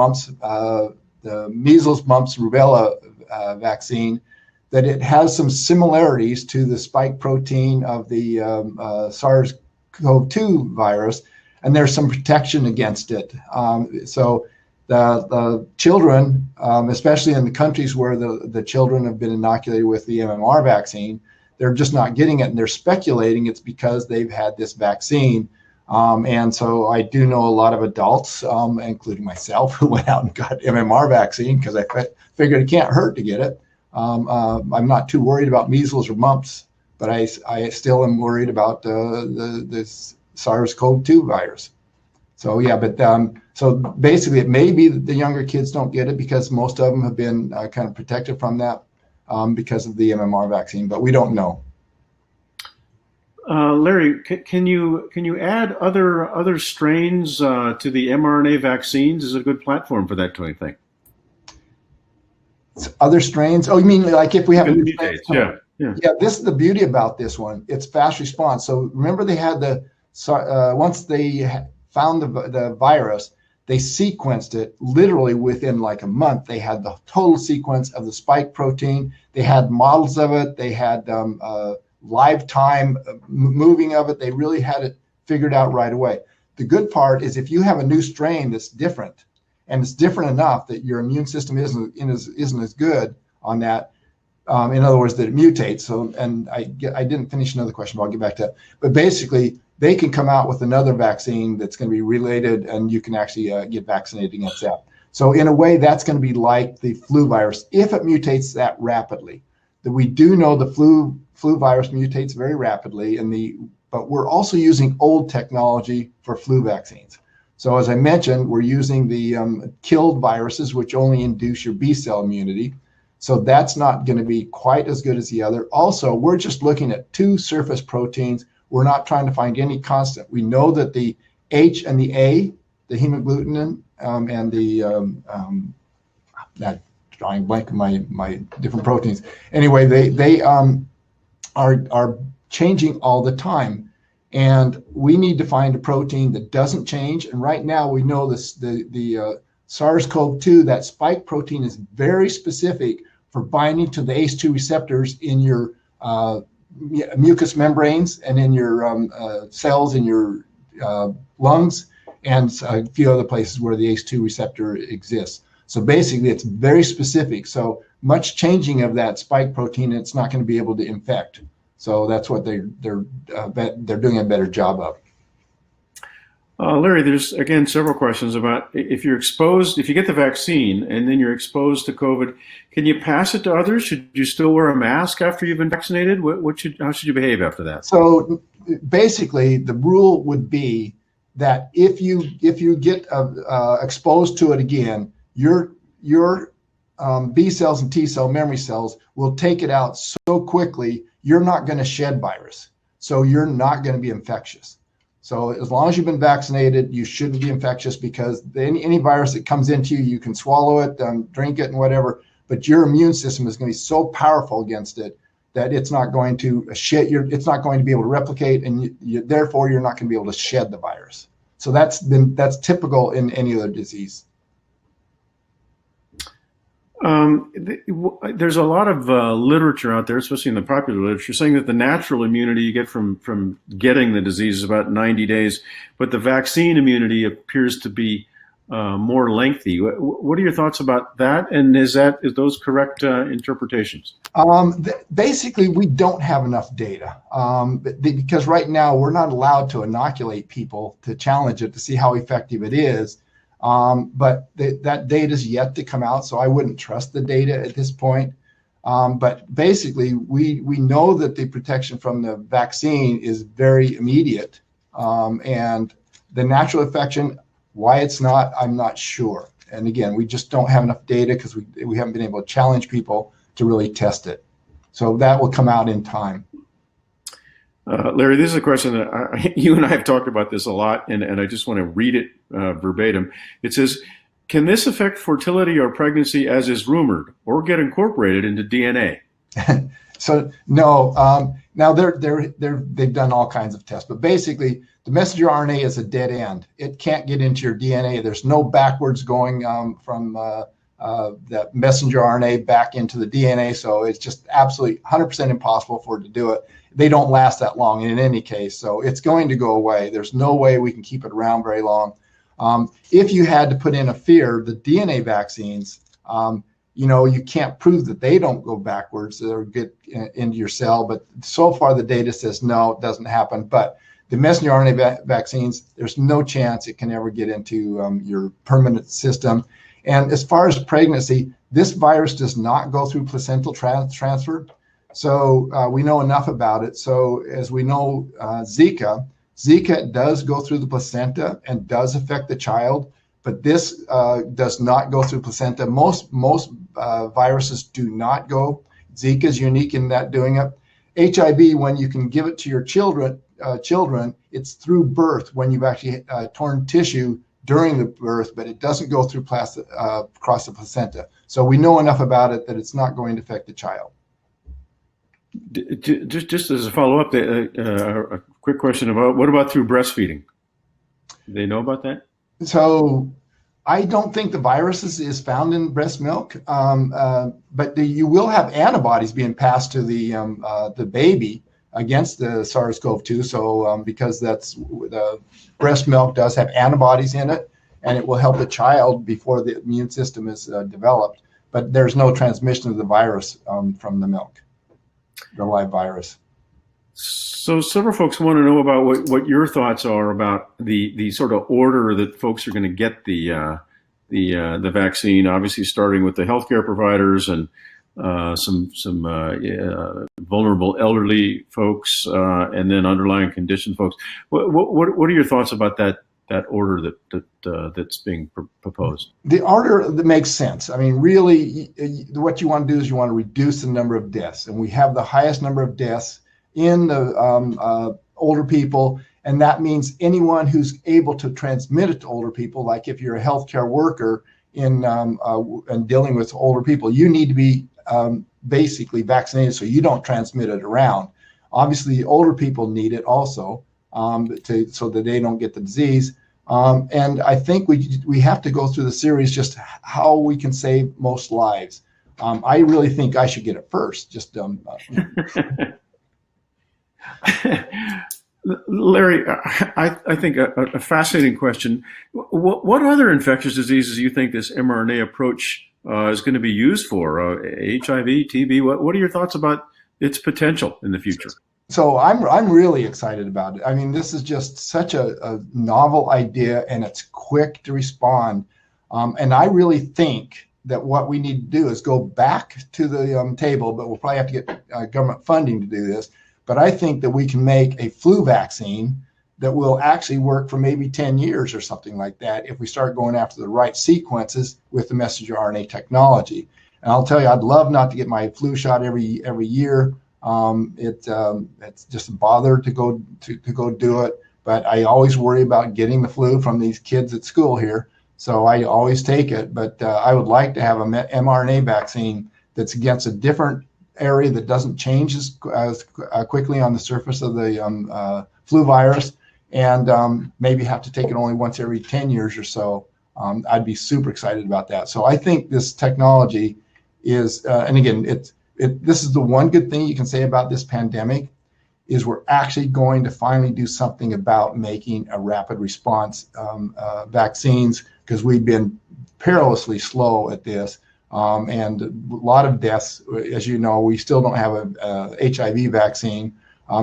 measles, mumps, rubella vaccine, that it has some similarities to the spike protein of the SARS-CoV-2 virus, and there's some protection against it. So the children, especially in the countries where the children have been inoculated with the MMR vaccine, they're just not getting it, and they're speculating it's because they've had this vaccine. And so I do know a lot of adults, including myself, who went out and got MMR vaccine because I figured it can't hurt to get it. I'm not too worried about measles or mumps, but I still am worried about this SARS-CoV-2 virus. So yeah, but so basically it may be that the younger kids don't get it because most of them have been kind of protected from that because of the MMR vaccine, but we don't know. Larry, can you add other strains to the mRNA vaccines? Is it a good platform for that kind of thing? Other strains? Oh, you mean like if we have new strains? Yeah. This is the beauty about this one. It's fast response. So remember they had once they found the virus, they sequenced it literally within like a month. They had the total sequence of the spike protein. They had models of it. They had lifetime moving of it. They really had it figured out right away. The good part is if you have a new strain that's different, and it's different enough that your immune system isn't as good on that. In other words, that it mutates. So, and I didn't finish another question, but I'll get back to that. But basically, they can come out with another vaccine that's going to be related, and you can actually get vaccinated against that. So in a way, that's going to be like the flu virus if it mutates that rapidly. That we do know the flu virus mutates very rapidly, but we're also using old technology for flu vaccines. So as I mentioned, we're using the killed viruses, which only induce your B cell immunity. So that's not going to be quite as good as the other. Also, we're just looking at two surface proteins. We're not trying to find any constant. We know that the H and the A, the hemagglutinin, and the that drawing blank of my different proteins. Anyway, they are changing all the time. And we need to find a protein that doesn't change. And right now we know the SARS-CoV-2, that spike protein is very specific for binding to the ACE2 receptors in your mucous membranes and in your cells in your lungs and a few other places where the ACE2 receptor exists. So basically it's very specific. So much changing of that spike protein, it's not going to be able to infect. So that's what they're doing a better job of. Larry, there's again several questions about if you get the vaccine and then you're exposed to COVID, can you pass it to others? Should you still wear a mask after you've been vaccinated? How should you behave after that? So basically, the rule would be that if you get exposed to it again, your B cells and T cell memory cells will take it out so quickly. You're not going to shed virus, so you're not going to be infectious. So as long as you've been vaccinated, you shouldn't be infectious because any virus that comes into you, you can swallow it, drink it, and whatever. But your immune system is going to be so powerful against it, that it's not going to it's not going to be able to replicate, and therefore you're not going to be able to shed the virus. So that's typical in any other disease. There's a lot of literature out there, especially in the popular literature, saying that the natural immunity you get from getting the disease is about 90 days, but the vaccine immunity appears to be more lengthy. What are your thoughts about that? And is those correct interpretations? Basically, we don't have enough data because right now we're not allowed to inoculate people to challenge it to see how effective it is. But that data is yet to come out, so I wouldn't trust the data at this point. But basically, we know that the protection from the vaccine is very immediate, and the natural infection, why it's not, I'm not sure. And again, we just don't have enough data because we haven't been able to challenge people to really test it. So that will come out in time. Larry, this is a question that you and I have talked about this a lot, and I just want to read it verbatim. It says, can this affect fertility or pregnancy as is rumored, or get incorporated into DNA? So no. Now they've done all kinds of tests, but basically the messenger RNA is a dead end. It can't get into your DNA. There's no backwards going from the messenger RNA back into the DNA. So it's just absolutely 100% impossible for it to do it. They don't last that long in any case. So it's going to go away. There's no way we can keep it around very long. If you had to put in a fear, the DNA vaccines, you can't prove that they don't go backwards or get into your cell. But so far the data says no, it doesn't happen. But the messenger RNA vaccines, there's no chance it can ever get into your permanent system. And as far as pregnancy, this virus does not go through placental transfer. So we know enough about it. So as we know, Zika does go through the placenta and does affect the child, but this does not go through placenta. Most viruses do not go. Zika is unique in that doing it. HIV, when you can give it to your children, it's through birth when you've actually torn tissue during the birth, but it doesn't go through across the placenta. So we know enough about it that it's not going to affect the child. Just as a follow-up, a quick question about what about through breastfeeding? Do they know about that? So I don't think the virus is found in breast milk, but you will have antibodies being passed to the baby against the SARS-CoV-2. So because the breast milk does have antibodies in it, and it will help the child before the immune system is developed. But there's no transmission of the virus from the milk, the live virus. So several folks want to know about what your thoughts are about the sort of order that folks are going to get the vaccine. Obviously, starting with the healthcare providers and some vulnerable elderly folks, and then underlying condition folks. What are your thoughts about that order that's being proposed? The order that makes sense. I mean, really, what you want to do is you want to reduce the number of deaths, and we have the highest number of deaths in the older people, and that means anyone who's able to transmit it to older people. Like if you're a healthcare worker in dealing with older people, you need to be basically vaccinated so you don't transmit it around. Obviously, older people need it also so that they don't get the disease. And I think we have to go through the series just how we can save most lives. I really think I should get it first. Just Larry, I think a fascinating question. What other infectious diseases do you think this mRNA approach is going to be used for? HIV, TB. What are your thoughts about its potential in the future? So I'm really excited about it. I mean, this is just such a novel idea, and it's quick to respond. And I really think that what we need to do is go back to the table, but we'll probably have to get government funding to do this. But I think that we can make a flu vaccine that will actually work for maybe 10 years or something like that if we start going after the right sequences with the messenger RNA technology. And I'll tell you, I'd love not to get my flu shot every year. It's just a bother to go do it. But I always worry about getting the flu from these kids at school here, so I always take it. But I would like to have a mRNA vaccine that's against a different area that doesn't change as quickly on the surface of the flu virus, and maybe have to take it only once every 10 years or so. I'd be super excited about that. So I think this technology is, and again, this is the one good thing you can say about this pandemic, is we're actually going to finally do something about making a rapid response vaccines, because we've been perilously slow at this, and a lot of deaths. As you know, we still don't have a HIV vaccine.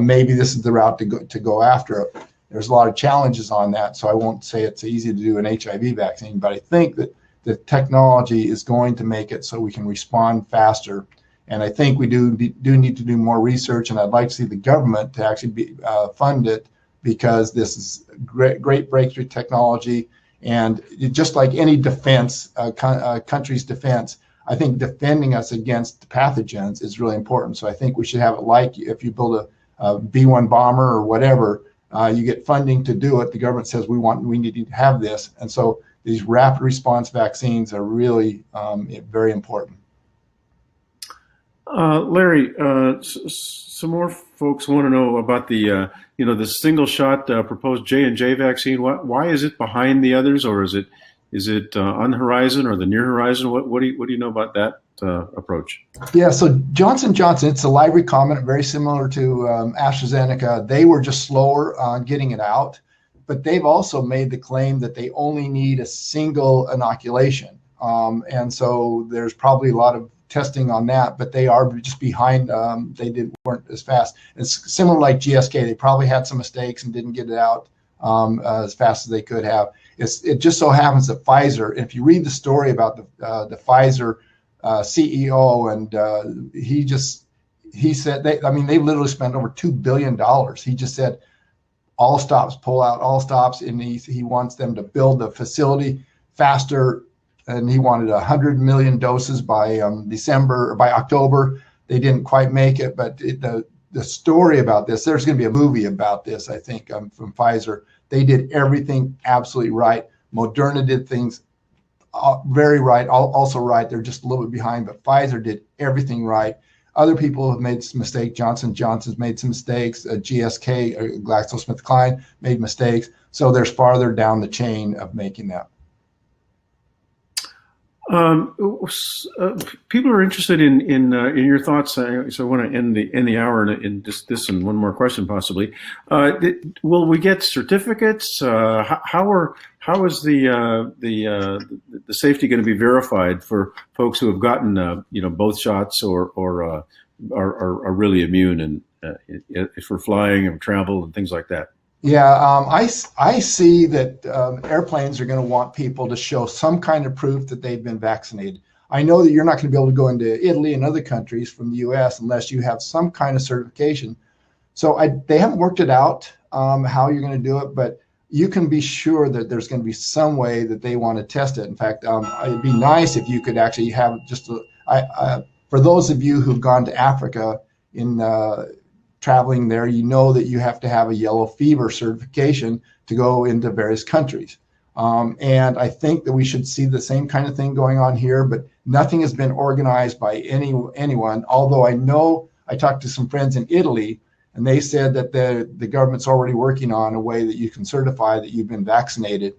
Maybe this is the route to go after it. There's a lot of challenges on that, so I won't say it's easy to do an HIV vaccine, but I think that the technology is going to make it so we can respond faster. And I think we do need to do more research, and I'd like to see the government to actually fund it, because this is great breakthrough technology. And just like any defense, country's defense, I think defending us against pathogens is really important. So I think we should have it like if you build a B-1 bomber or whatever, you get funding to do it. The government says we need to have this, and so these rapid response vaccines are really very important. Larry, some more folks want to know about the the single shot proposed J&J vaccine. Why is it behind the others, or is it on the horizon or the near horizon? What do you know about that approach? Yeah, so Johnson & Johnson, it's a live recombinant, very similar to AstraZeneca. They were just slower on getting it out, but they've also made the claim that they only need a single inoculation, and so there's probably a lot of testing on that, but they are just behind. They weren't as fast. It's similar like GSK. They probably had some mistakes and didn't get it out as fast as they could have. It just so happens that Pfizer, if you read the story about the Pfizer CEO, and he said they literally spent over $2 billion. He just said all stops, pull out all stops, and he wants them to build the facility faster. And he wanted 100 million doses by December or by October. They didn't quite make it, but the story about this, there's going to be a movie about this, I think, from Pfizer. They did everything absolutely right. Moderna did things very right, also right. They're just a little bit behind, but Pfizer did everything right. Other people have made some mistakes. Johnson & Johnson's made some mistakes. GSK, GlaxoSmithKline, made mistakes. So they're farther down the chain of making that. People are interested in your thoughts. So I want to end the hour in this and one more question possibly. Will we get certificates? How is the safety going to be verified for folks who have gotten both shots or are really immune and for flying and travel and things like that? Yeah, I see that airplanes are going to want people to show some kind of proof that they've been vaccinated. I know that you're not going to be able to go into Italy and other countries from the U.S. unless you have some kind of certification. So they haven't worked it out how you're going to do it, but you can be sure that there's going to be some way that they want to test it. In fact, it'd be nice if you could actually have just for those of you who've gone to Africa in traveling there, you know that you have to have a yellow fever certification to go into various countries. And I think that we should see the same kind of thing going on here, but nothing has been organized by anyone. Although I know I talked to some friends in Italy, and they said that the government's already working on a way that you can certify that you've been vaccinated,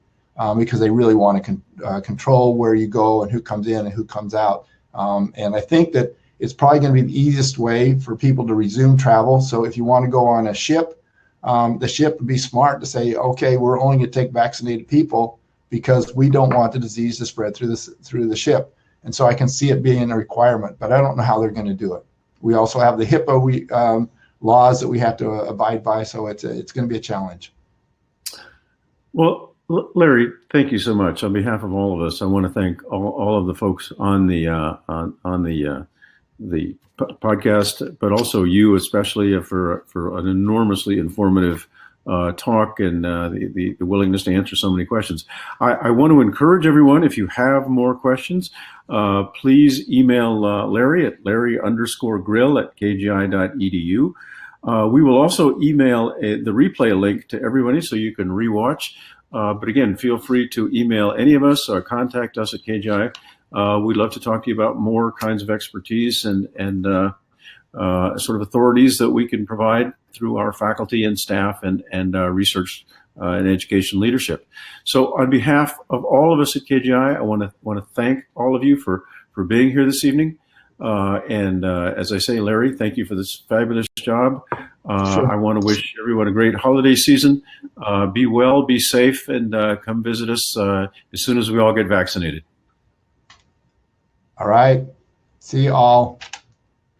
because they really want to control where you go and who comes in and who comes out. And I think that it's probably going to be the easiest way for people to resume travel. So if you want to go on a ship, the ship would be smart to say, okay, we're only going to take vaccinated people because we don't want the disease to spread through the ship. And so I can see it being a requirement, but I don't know how they're going to do it. We also have the HIPAA laws that we have to abide by, so it's going to be a challenge. Well, Larry, thank you so much. On behalf of all of us, I want to thank all of the folks on the podcast, but also you especially for an enormously informative talk and the willingness to answer so many questions. I want to encourage everyone, if you have more questions, please email Larry at larry_grill@kgi.edu. We will also email the replay link to everybody so you can rewatch. But again, feel free to email any of us or contact us at KGI. We'd love to talk to you about more kinds of expertise. And sort of authorities that we can provide through our faculty and staff and research and education leadership. So on behalf of all of us at KGI, I want to thank all of you for being here this evening. As I say, Larry, thank you for this fabulous job. Sure. I want to wish everyone a great holiday season. Be well, be safe, and come visit us as soon as we all get vaccinated. All right. See you all.